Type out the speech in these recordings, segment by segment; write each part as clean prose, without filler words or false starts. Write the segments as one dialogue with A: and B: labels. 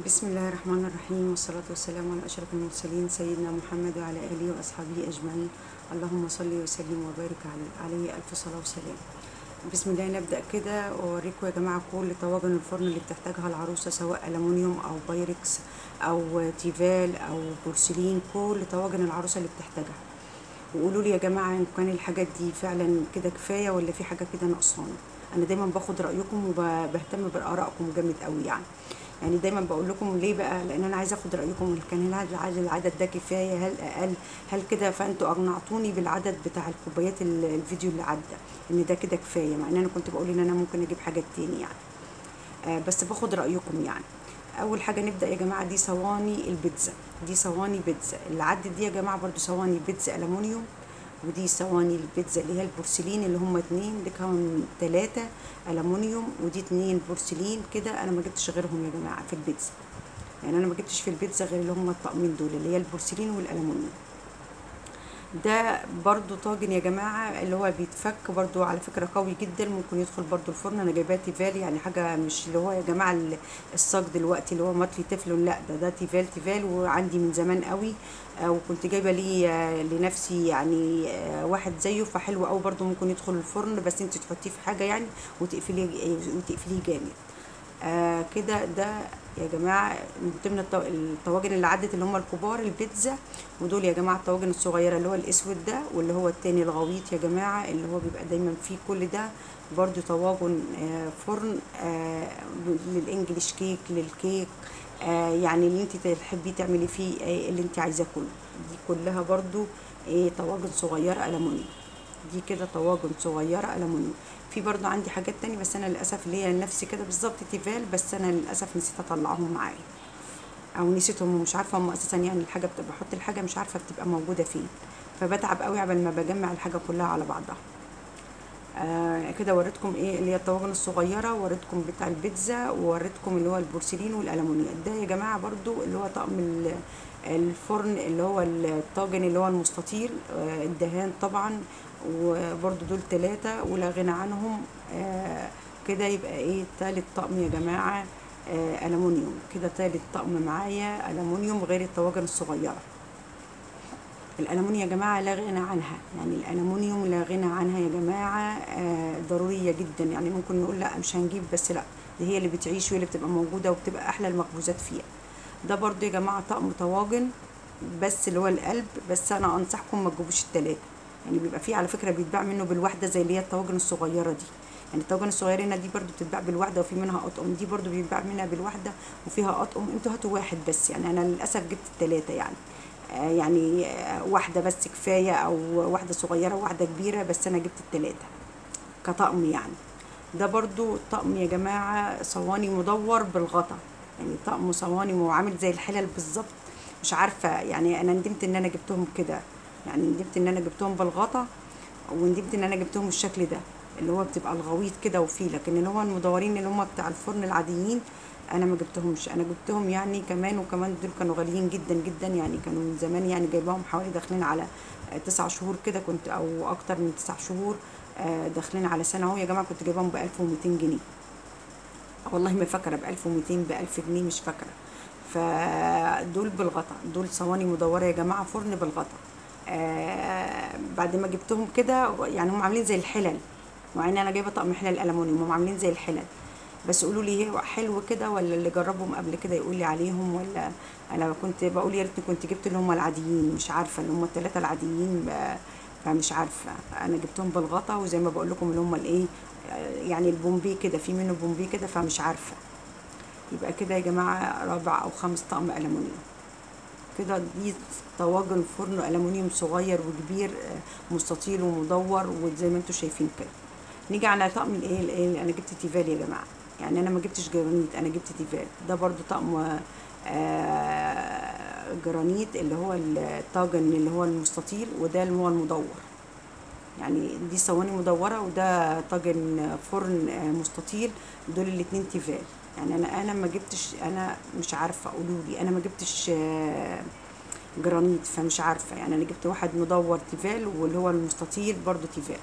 A: بسم الله الرحمن الرحيم، والصلاة والسلام على أشرف المرسلين سيدنا محمد وعلى آله وأصحابه أجمعين. اللهم صل وسلم وبارك عليه ألف صلاة وسلام. بسم الله. نبدأ كده وأوريكم يا جماعة كل طواجن الفرن اللي بتحتاجها العروسة، سواء ألمونيوم أو بايركس أو تيفال أو بورسلين، كل طواجن العروسة اللي بتحتاجها. وقولوا لي يا جماعة إن كان الحاجات دي فعلا كده كفاية ولا في حاجة كده ناقصانا. أنا دايما باخد رأيكم وبهتم بآرائكم جامد قوي يعني دايما بقول لكم ليه بقى، لان انا عايزه اخد رايكم. كان العدد ده كفايه، هل اقل، هل كده؟ فانتوا اقنعتوني بالعدد بتاع الكوبايات الفيديو اللي عدى ان ده كده كفايه، مع ان انا كنت بقول ان انا ممكن اجيب حاجات تاني بس باخد رايكم اول حاجه نبدا يا جماعه، دي صواني البيتزا. دي صواني بيتزا اللي عدت دي يا جماعه، برضو صواني بيتزا الومنيوم. ودي صواني البيتزا اللي هي البورسلين، اللي هم اتنين، دي كمان 3 ألمونيوم، ودي 2 بورسلين. كده انا ما جبتش غيرهم يا جماعه في البيتزا، يعني انا ما جبتش في البيتزا غير اللي هم الطقمين دول، اللي هي البورسلين والألمونيوم. ده برضو طاجن يا جماعة اللي هو بيتفك، برضو على فكرة قوي جدا، ممكن يدخل برضو الفرن. انا جايباه تيفال، يعني حاجة مش اللي هو يا جماعة الصاج دلوقتي اللي هو مطلي تeflon، لا ده تيفال، وعندي من زمان قوي. وكنت جايبة لي لنفسي يعني واحد زيه، فحلو قوي برضو، ممكن يدخل الفرن، بس انت تحطيه في حاجة يعني وتقفليه جامد. كده ده يا جماعة من ضمن الطواجن اللي عدت، اللي هم الكبار البيتزا. ودول يا جماعة الطواجن الصغيرة، اللي هو الاسود ده، واللي هو التاني الغويط يا جماعة، اللي هو بيبقى دايما فيه كل ده. برضو طواجن فرن للانجليش كيك، للكيك، يعني اللي انت تحبي تعملي فيه اللي انت عايزاه كله. دي كلها برضو طواجن صغيرة ألمونيوم. دي كده طواجن صغيرة ألمونيوم. في برضو عندي حاجات تانية، بس انا للاسف اللي هي نفسي كده بالظبط تيفال، بس انا للاسف نسيت اطلعهم معايا، او نسيتهم ومش عارفه هم اساسا، يعني الحاجه بتبقى بحط الحاجه مش عارفه بتبقى موجوده فين، فبتعب قوي قبل ما بجمع الحاجه كلها على بعضها. كده وريتكم ايه اللي هي الطواجن الصغيره، وريتكم بتاع البيتزا، ووريتكم اللي هو البورسلين والالومنيوم. ده يا جماعه برضو اللي هو طقم الفرن، اللي هو الطاجن اللي هو المستطيل، الدهان طبعا. وبرضو دول 3 ولا غنى عنهم. كده يبقى ايه تالت طقم يا جماعه، ألمونيوم. كده تالت طقم معايا ألمونيوم غير الطواجن الصغيرة. الألمونيوم يا جماعة لا غنى عنها، يعني الألمونيوم لا غنى عنها يا جماعة، ضرورية جدا. يعني ممكن نقول لا مش هنجيب، بس لا، دي هي اللي بتعيش وهي اللي بتبقى موجودة وبتبقى أحلى المخبوزات فيها. ده برضو يا جماعة طقم طواجن، بس اللي هو القلب. بس أنا أنصحكم ما تجيبوش ال3، يعني بيبقى فيه على فكرة بيتباع منه بالواحدة، زي اللي هي الطواجن الصغيرة دي. يعني الطواجن الصغيرة هنا دي برضو بتتباع بالواحدة، وفي منها أطقم. دي برضو بيتباع منها بالواحدة وفيها أطقم. انتوا هاتوا واحد بس، يعني أنا للأسف جبت ال3 يعني. يعني واحدة بس كفاية، أو واحدة صغيرة وواحدة كبيرة، بس أنا جبت ال3 كطقم يعني. ده برضو طقم يا جماعة صواني مدور بالغطا، يعني طقم صواني وعامل زي الحلل بالظبط. مش عارفة، يعني أنا ندمت إن أنا جبتهم كده، يعني ندمت إن أنا جبتهم بالغطا، وندمت إن أنا جبتهم بالشكل ده، اللي هو بتبقى الغويط كده وفيه. لكن اللي هو المدورين اللي هم بتاع الفرن العاديين انا ما جبتهمش. انا جبتهم يعني كمان، وكمان دول كانوا غاليين جدا جدا، يعني كانوا من زمان، يعني جايباهم حوالي داخلين على 9 شهور كده، كنت او اكتر من 9 شهور، داخلين على سنه اهو يا جماعه. كنت جايباهم ب 1200 جنيه، والله ما فاكره، ب 1200 ب 1000 جنيه مش فاكره. فدول بالغطا، دول صواني مدوره يا جماعه، فرن بالغطا. بعد ما جبتهم كده، يعني هم عاملين زي الحلل، مع ان انا جايبه طقم حلل الومنيوم، هم عاملين زي الحلل. بس قولوا لي هي حلو كده، ولا اللي جربهم قبل كده يقول لي عليهم، ولا انا كنت بقول يا ريتني كنت جبت اللي هم العاديين، مش عارفه اللي هم ال3 العاديين فمش عارفه. انا جبتهم بالغطا، وزي ما بقول لكم اللي هم الايه، يعني البومبي كده، في منه بومبي كده، فمش عارفه. يبقى كده يا جماعه رابع او خامس طقم الومنيوم. كده دي طواجن فرن ألمونيوم صغير وكبير، مستطيل ومدور، وزي ما انتم شايفين كده. نيجي على طقم الايه، انا جبت تيفال يا جماعه، يعني انا ما جبتش جرانيت، انا جبت تيفال. ده برضو طقم جرانيت، اللي هو الطاجن اللي هو المستطيل، وده اللي هو المدور. يعني دي صواني مدوره، وده طاجن فرن مستطيل. دول الاتنين تيفال. يعني انا ما جبتش، انا مش عارفه، قولوا لي، انا ما جبتش جرانيت، فمش عارفه. يعني انا جبت واحد مدور تيفال، واللي هو المستطيل برضو تيفال.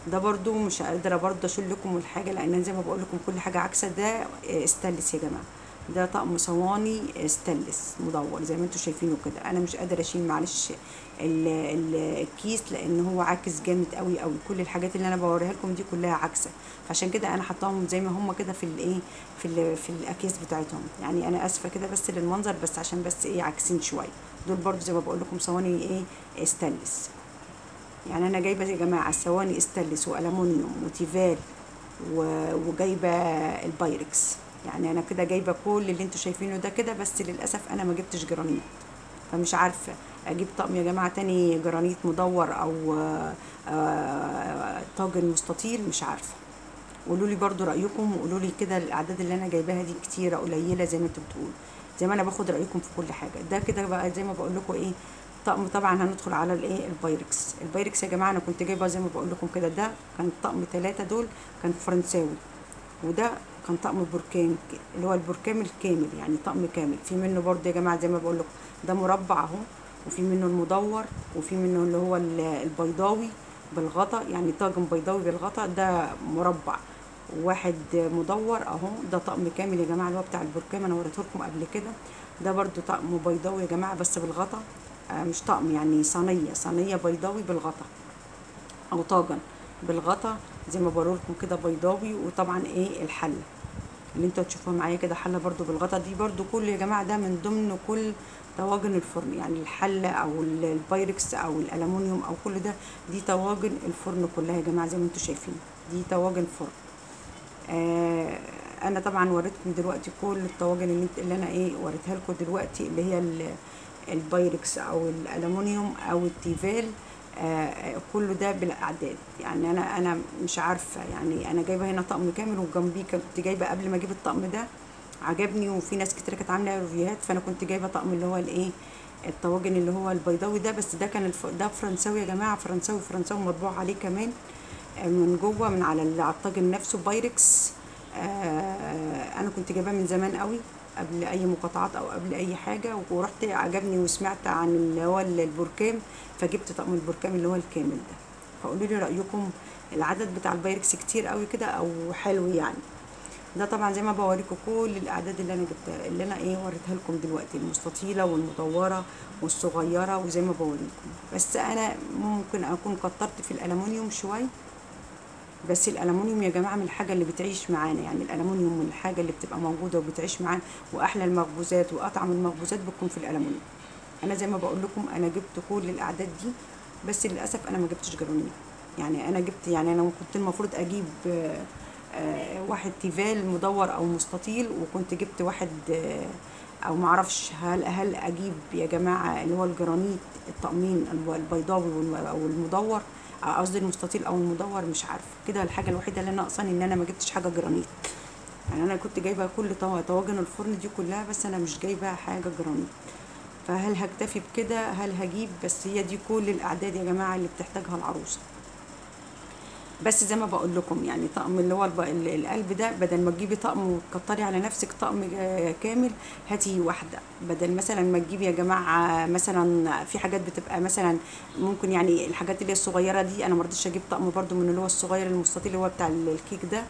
A: ده برضو مش قادره برضو اشيل لكم الحاجه، لان زي ما بقول لكم كل حاجه عكسه. ده استانلس يا جماعه، ده طقم صواني ستانلس مدور زي ما انتوا شايفينه كده. انا مش قادره اشيل معلش الكيس لان هو عاكس جامد قوي قوي. كل الحاجات اللي انا بوريها لكم دي كلها عاكسه، فعشان كده انا حطاهم زي ما هم كده في الايه في الاكياس بتاعتهم. يعني انا اسفه كده بس للمنظر، بس عشان بس ايه عاكسين شويه. دول برضو زي ما بقول لكم صواني ايه ستانلس. يعني انا جايبه يا جماعه صواني ستانلس والومنيوم وتيفال وجايبه البايركس. يعني انا كده جايبه كل اللي انتوا شايفينه ده كده، بس للاسف انا ما جبتش جرانيت، فمش عارفه اجيب طقم يا جماعه تاني جرانيت مدور او طاجن مستطيل، مش عارفه. قولوا لي برضو رايكم، وقولوا لي كده الاعداد اللي انا جايباها دي كتيره قليله زي ما انتوا بتقولوا، زي ما انا باخد رايكم في كل حاجه. ده كده بقى زي ما بقول لكم ايه طقم. طبعا هندخل على الايه البايركس. البايركس يا جماعه انا كنت جايبه زي ما بقول لكم كده. ده كان طقم 3 دول كان فرنساوي، وده كان طقم بركان اللي هو البركام الكامل، يعني طقم كامل. في منه برضه يا جماعه زي ما بقول لكم ده مربع اهو، وفي منه المدور، وفي منه اللي هو البيضاوي بالغطا، يعني طاجن بيضاوي بالغطا ده مربع، واحد مدور اهو. ده طقم كامل يا جماعه اللي هو بتاع البركام، انا وريته لكم قبل كده. ده برضو طقم بيضاوي يا جماعه بس بالغطا، مش طقم يعني صينيه بيضاوي بالغطا، او طاجن بالغطا زي ما بقولكم كده بيضاوي. وطبعا ايه الحله اللي انتوا هتشوفوها معايا كده حله برضو بالغطا. دي برضو كل يا جماعه ده من ضمن كل طواجن الفرن، يعني الحله او البايركس او الالومنيوم او كل ده دي طواجن الفرن كلها يا جماعه زي ما انتوا شايفين. دي طواجن فرن. انا طبعا وريتكم دلوقتي كل الطواجن اللي انا ايه وريتها لكم دلوقتي، اللي هي البايركس او الالومنيوم او التيفال. كله ده بالاعداد. يعني انا مش عارفه، يعني انا جايبه هنا طقم كامل، وجنبيه كنت جايبه قبل ما اجيب الطقم ده عجبني، وفي ناس كتير كانت عامله ريفيوهات، فانا كنت جايبه طقم اللي هو الايه الطواجن اللي هو البيضاوي ده. بس ده كان ده فرنساوي يا جماعه، فرنساوي مطبوع عليه كمان من جوه من على الطاجن نفسه بايركس. انا كنت جايباه من زمان قوي قبل اي مقاطعات او قبل اي حاجه، ورحت عجبني وسمعت عن اللي هو البركام، فجبت طقم البركام اللي هو الكامل ده. فقولوا لي رايكم العدد بتاع البايركس كتير قوي كده او حلو يعني. ده طبعا زي ما بوريكم كل الاعداد اللي انا جبتها، اللي انا ايه وريتها لكم دلوقتي، المستطيله والمدوره والصغيره وزي ما بوريكم. بس انا ممكن اكون كترت في الالومنيوم شويه، بس الالومنيوم يا جماعه من الحاجه اللي بتعيش معانا. يعني الالومنيوم من الحاجه اللي بتبقى موجوده وبتعيش معانا، واحلى المخبوزات واطعم المخبوزات بتكون في الالومنيوم. انا زي ما بقول لكم انا جبت كل الاعداد دي، بس للاسف انا ما جبتش جرانيت. يعني انا جبت، يعني انا كنت المفروض اجيب واحد تيفال مدور او مستطيل، وكنت جبت واحد او معرفش هل اجيب يا جماعه اللي هو الجرانيت الطقمين البيضاوي او المدور، قصدي المستطيل او المدور، مش عارفه كده. الحاجه الوحيده اللي ناقصاني ان انا ما جبتش حاجه جرانيت. يعني انا كنت جايبه كل طواجن الفرن دي كلها، بس انا مش جايبه حاجه جرانيت. فهل هكتفي بكده؟ هل هجيب؟ بس هي دي كل الاعداد يا جماعه اللي بتحتاجها العروسه. بس زي ما بقول لكم يعني طقم اللي هو القلب ده، بدل ما تجيبي طقم وتكتري على نفسك طقم كامل، هاتي واحده. بدل مثلا ما تجيبي يا جماعه مثلا في حاجات بتبقى مثلا ممكن، يعني الحاجات اللي هي الصغيره دي انا ما رضيتش اجيب طقم برده من اللي هو الصغير المستطيل اللي هو بتاع الكيك ده،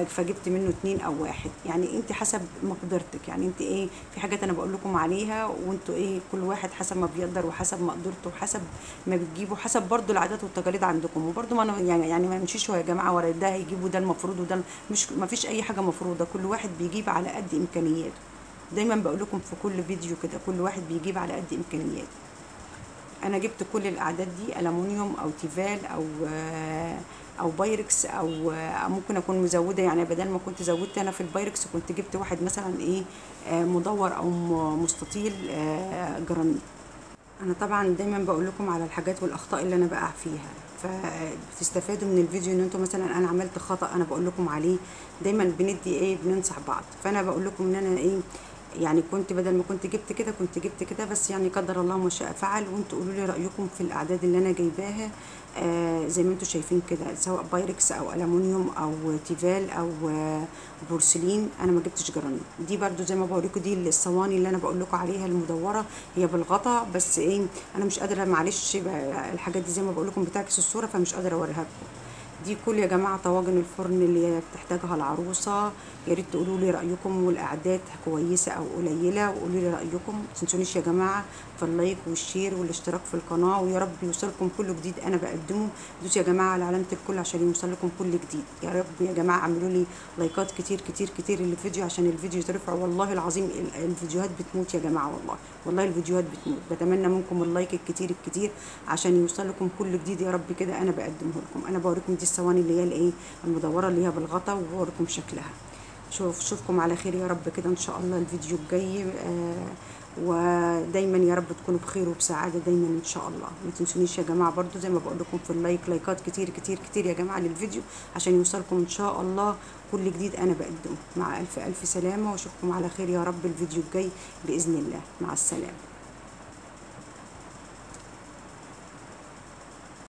A: فجبت منه 2 أو 1. يعني انت حسب مقدرتك، يعني انت ايه في حاجات انا بقول لكم عليها، وانتوا ايه كل واحد حسب ما بيقدر وحسب مقدرته وحسب ما بتجيبوا، حسب برضو العادات والتقاليد عندكم. وبرضو ما يعني ما نمشيش يا جماعه ورا ده هيجيبوا ده المفروض وده مش، ما فيش اي حاجه مفروضه، كل واحد بيجيب على قد امكانياته. دايما بقول لكم في كل فيديو كده كل واحد بيجيب على قد امكانياته. انا جبت كل الاعداد دي الومنيوم او تيفال او بايركس، او ممكن اكون مزوده، يعني بدل ما كنت زودت انا في البايركس كنت جبت واحد مثلا ايه مدور او مستطيل جرانيت. انا طبعا دايما بقول لكم على الحاجات والاخطاء اللي انا بقع فيها، فبتستفادوا من الفيديو ان انتم مثلا انا عملت خطأ انا بقول لكم عليه. دايما بندي ايه بننصح بعض. فانا بقول لكم ان انا ايه يعني كنت بدل ما كنت جبت كده كنت جبت كده، بس يعني قدر الله ما شاء فعل. وانتوا قولوا لي رايكم في الاعداد اللي انا جايباها. زي ما انتوا شايفين كده، سواء بايركس او الومنيوم او تيفال او بورسلين، انا ما جبتش جرانيت. دي برده زي ما بوريكم دي الصواني اللي انا بقول لكم عليها المدوره، هي بالغطا، بس ايه انا مش قادره معلش الحاجات دي زي ما بقول لكم بتعكس الصوره فمش قادره اوريها لكم. دي كل يا جماعه طواجن الفرن اللي بتحتاجها العروسه. يا ريت تقولوا لي رايكم، والاعداد كويسه او قليله، وقولوا لي رايكم. ما تنسونيش يا جماعه في اللايك والشير والاشتراك في القناه، ويا رب يوصلكم كل جديد انا بقدمه. دوسوا يا جماعه على علامه الكل عشان يوصلكم كل جديد. يا رب يا جماعه اعملوا لي لايكات كتير كتير كتير للفيديو عشان الفيديو يترفع. والله العظيم الفيديوهات بتموت يا جماعه، والله الفيديوهات بتموت. بتمنى منكم اللايك الكتير الكتير عشان يوصل لكم كل جديد. يا رب كده انا بقدمه لكم. انا بوريكم دي الصواني اللي هي الايه المدوره اللي هي بالغطا، وبوريكم شكلها. شوفكم على خير يا رب كده ان شاء الله الفيديو الجاي. ودايما يا رب تكونوا بخير وبسعاده دايما ان شاء الله. ما تنسونيش يا جماعه برضو زي ما بقول لكم في اللايك، لايكات كتير كتير كتير يا جماعه للفيديو عشان يوصلكم ان شاء الله كل جديد انا بقدمه. مع الف الف سلامه، واشوفكم على خير يا رب الفيديو الجاي باذن الله. مع السلامه.